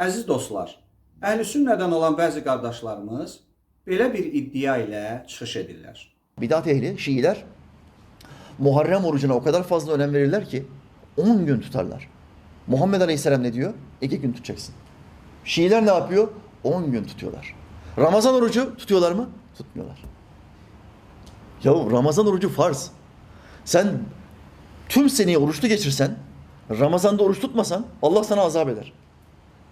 Əziz dostlar, Əhl-i Sünnədən olan bəzi qardaşlarımız belə bir iddia ilə çıxış edirlər. Bidat ehli, Şiiler Muharrem orucuna o kadar fazla önem verirler ki 10 gün tutarlar. Muhammed Aleyhisselam ne diyor? 2 gün tutacaksın. Şiiler ne yapıyor? 10 gün tutuyorlar. Ramazan orucu tutuyorlar mı? Tutmuyorlar. Yahu Ramazan orucu farz. Sen tüm seneyi oruçlu geçirsen, Ramazan'da oruç tutmasan Allah sana azap eder.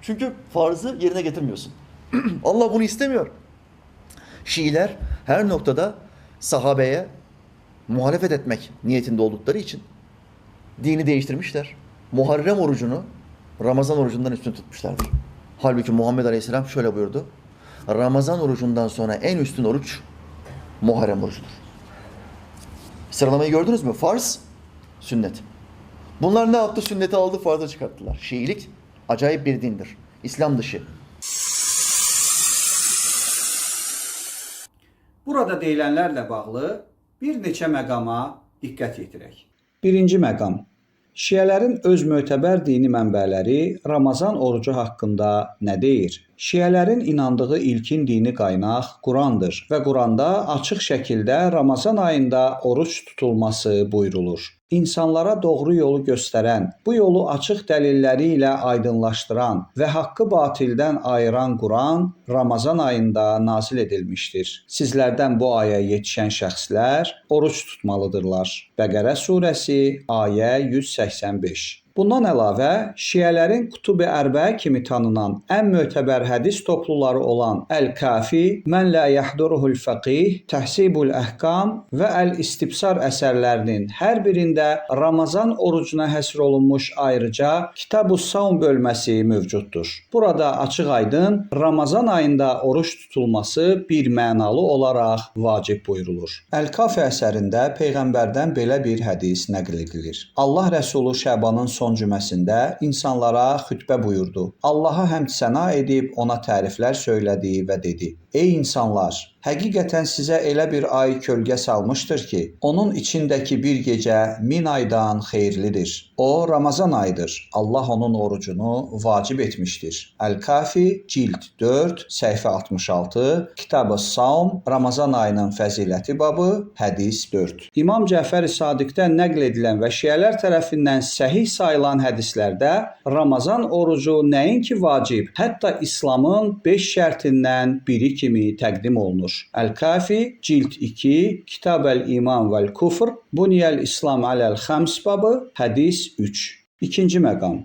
Çünkü farzı yerine getirmiyorsun. Allah bunu istemiyor. Şiiler her noktada sahabeye muhalefet etmek niyetinde oldukları için dini değiştirmişler. Muharrem orucunu Ramazan orucundan üstün tutmuşlardır. Halbuki Muhammed Aleyhisselam şöyle buyurdu. Ramazan orucundan sonra en üstün oruç Muharrem orucudur. Sıralamayı gördünüz mü? Farz, sünnet. Bunlar ne yaptı? Sünneti aldı, farza çıkarttılar. Şiilik acayip bir dindir. İslam dışı. Burada deyilənlərlə bağlı bir neçə məqama diqqət yetirək. Birinci məqam. Şiələrin öz mötəbər dini mənbələri Ramazan orucu haqqında nə deyir? Şiələrin inandığı ilkin dini qaynaq Qurandır və Quranda açıq şəkildə Ramazan ayında oruç tutulması buyurulur. İnsanlara doğru yolu göstərən, bu yolu açıq dəlilləri ilə aydınlaşdıran və haqqı batildən ayıran Quran Ramazan ayında nazil edilmişdir. Sizlərdən bu aya yetişən şəxslər oruç tutmalıdırlar. Bəqərə surəsi ayə 185. Bundan əlavə, Şiələrin Qutub-i Ərbəə kimi tanınan ən mötəbər hədis topluları olan Əl-Kafi, Mən lə yəhduruhul fəqih, Təhsibul Əhkam və Əl-İstibsar əsərlərinin hər birində Ramazan orucuna həsr olunmuş ayrıca Kitab-ı Savm bölməsi mövcuddur. Burada açıq-aydın Ramazan ayında oruç tutulması bir mənalı olaraq vacib buyurulur. Əl-Kafi əsərində Peyğəmbərdən belə bir hədis nəql edilir. Allah Rəsulu Şəbanın son cüməsində insanlara xütbə buyurdu. Allaha həmd səna edib ona təriflər söylədi və dedi: Ey insanlar, həqiqətən sizə elə bir ay kölgə salmışdır ki, onun içindəki bir gecə 1000 aydan xeyirlidir. O, Ramazan ayıdır. Allah onun orucunu vacib etmiştir. Əl-Kafi, cild 4, səhifə 66, Kitab-ı Savm, Ramazan ayının fəziləti babı, hədis 4. İmam Cəfər-i Sadiqdən nəql edilən və şiələr tərəfindən səhih sayılan hədislərdə Ramazan orucu nəinki vacib, hətta İslamın 5 şərtindən biri kimi təqdim olunur. Əl-Kafi, cild 2, Kitab-əl-İman vəl-Kufr, Buniyəl-İslam aləl-Xəms babı, hədis 3. İkinci məqam.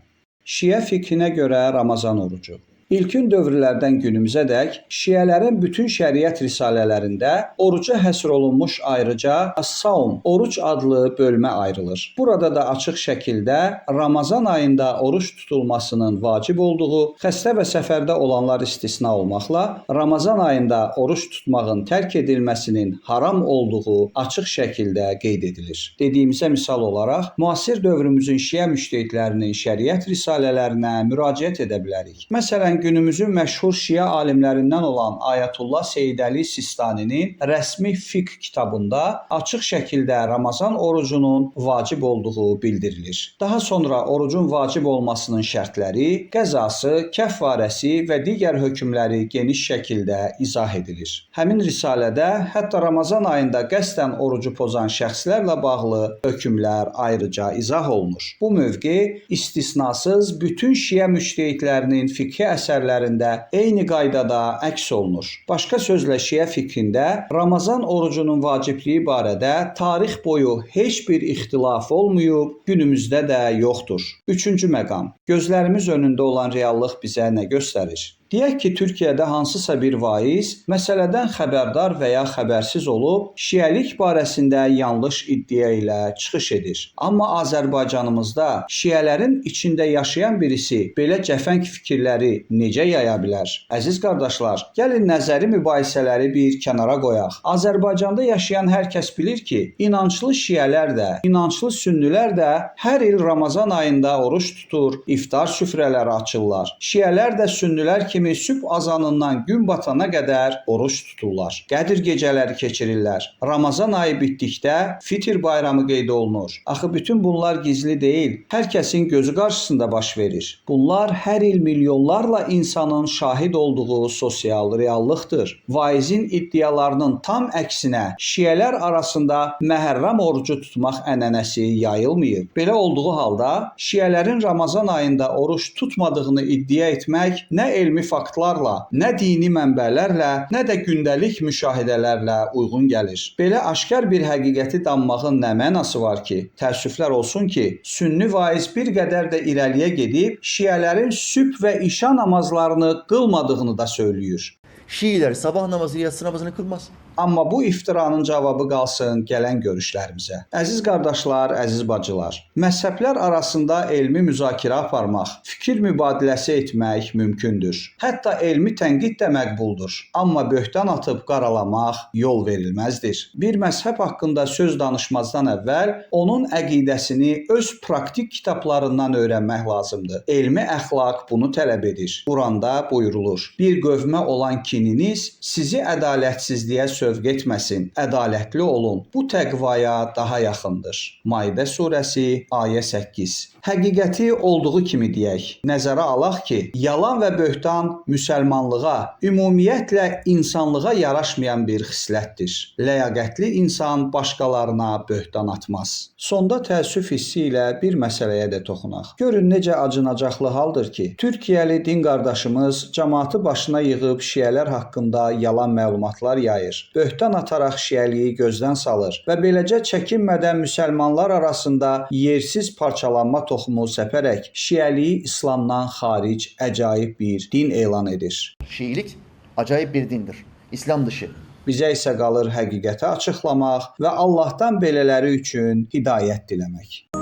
Şiə fikrinə görə Ramazan orucu. İlkin dövrlərdən günümüzədək Şiələrin bütün şəriət risalələrində oruca həsr olunmuş ayrıca As-Savm, oruc adlı bölmə ayrılır. Burada da açıq şəkildə Ramazan ayında oruç tutulmasının vacib olduğu, xəstə və səfərdə olanlar istisna olmaqla Ramazan ayında oruç tutmağın tərk edilməsinin haram olduğu açıq şəkildə qeyd edilir. Dediyimizə misal olaraq, müasir dövrümüzün şiə müştəhidlərinin şəriət risalələrinə müraciət edə bilərik. Məsələn, günümüzün məşhur şiə alimlərindən olan Ayətullah Seyyid Əli Sistaninin rəsmi fiqh kitabında açıq şəkildə Ramazan orucunun vacib olduğu bildirilir. Daha sonra orucun vacib olmasının şərtləri, qəzası, kəffarəsi və digər hökmləri geniş şəkildə izah edilir. Həmin risalədə hətta Ramazan ayında qəsdən orucu pozan şəxslərlə bağlı hökmlər ayrıca izah olunur. Bu mövqe istisnasız bütün şiə müştəhidlərinin fiqhi əsərlərində eyni qaydada əks olunur. Başqa sözlə şiə fikrində Ramazan orucunun vacibliyi barədə tarix boyu heç bir ixtilaf olmayıb, günümüzdə də yoxdur. Üçüncü məqam. Gözlərimiz önündə olan reallıq bizə nə göstərir? Deyək ki, Türkiyədə hansısa bir vaiz məsələdən xəbərdar və ya xəbərsiz olub, şiəlik barəsində yanlış iddia ilə çıxış edir. Amma Azərbaycanımızda şiələrin içində yaşayan birisi belə cəfəng fikirləri necə yaya bilər? Əziz qardaşlar, gəlin nəzəri mübahisələri bir kənara qoyaq. Azərbaycanda yaşayan hər kəs bilir ki, inanclı şiələr də, inanclı sünnilər də hər il Ramazan ayında oruç tutur, iftar süfrələri açırlar. Şiələr də, sünnilər kimi sübh azanından gün batana qədər oruç tuturlar. Qədir gecələri keçirirlər. Ramazan ayı bitdikdə Fitr bayramı qeyd olunur. Axı bütün bunlar gizli deyil. Hər kəsin gözü qarşısında baş verir. Bunlar hər il milyonlarla insanın şahid olduğu sosial reallıqdır. Vaizin iddialarının tam əksinə şiələr arasında məhərrəm orucu tutmaq ənənəsi yayılmayıb. Belə olduğu halda şiələrin Ramazan ayında oruç tutmadığını iddia etmək nə elmi faktlarla, nə dini mənbələrlə, nə də gündəlik müşahidələrlə uyğun gəlir. Belə aşkar bir həqiqəti danmağın nə mənası var ki? Təəssüflər olsun ki, sünni vaiz bir qədər də irəliyə gedib şiələrin sübh və işa namazlarını qılmadığını da söylüyor. Şiiler sabah namazı, yatsı namazını kılmaz. Amma bu iftiranın cavabı qalsın gələn görüşlərimizə. Əziz qardaşlar, əziz bacılar, məzhəblər arasında elmi müzakirə aparmaq, fikir mübadiləsi etmək mümkündür. Hətta elmi tənqid də məqbuldur. Amma böhtan atıb qaralamaq yol verilməzdir. Bir məzhəb haqqında söz danışmazdan əvvəl onun əqidəsini öz praktik kitablarından öyrənmək lazımdır. Elmi əxlaq bunu tələb edir. Quranda buyurulur: bir qövmə olan kininiz sizi ədalətsizliyə sövq etməsin, ədalətli olun. Bu təqvaya daha yaxındır. Maidə surəsi, ayə 8. Həqiqəti olduğu kimi deyək. Nəzərə alaq ki, yalan və böhtan müsəlmanlığa, ümumiyyətlə insanlığa yaraşmayan bir xislətdir. Ləyaqətli insan başqalarına böhtan atmaz. Sonda təəssüf hissi ilə bir məsələyə də toxunaq. Görün necə acınacaqlı haldır ki, Türkiyəli din qardaşımız cəmaatı başına yığıb şiələr haqqında yalan məlumatlar yayır. Böhtan ataraq şiəliyi gözdən salır və beləcə çəkinmədən müsəlmanlar arasında yersiz parçalanma toxumu səpərək şiəliyi İslamdan xaric əcaib bir din elan edir. Şiilik acayip bir dindir. İslam dışı. Bizə isə qalır həqiqəti açıqlamaq və Allahdan belələri üçün hidayət diləmək.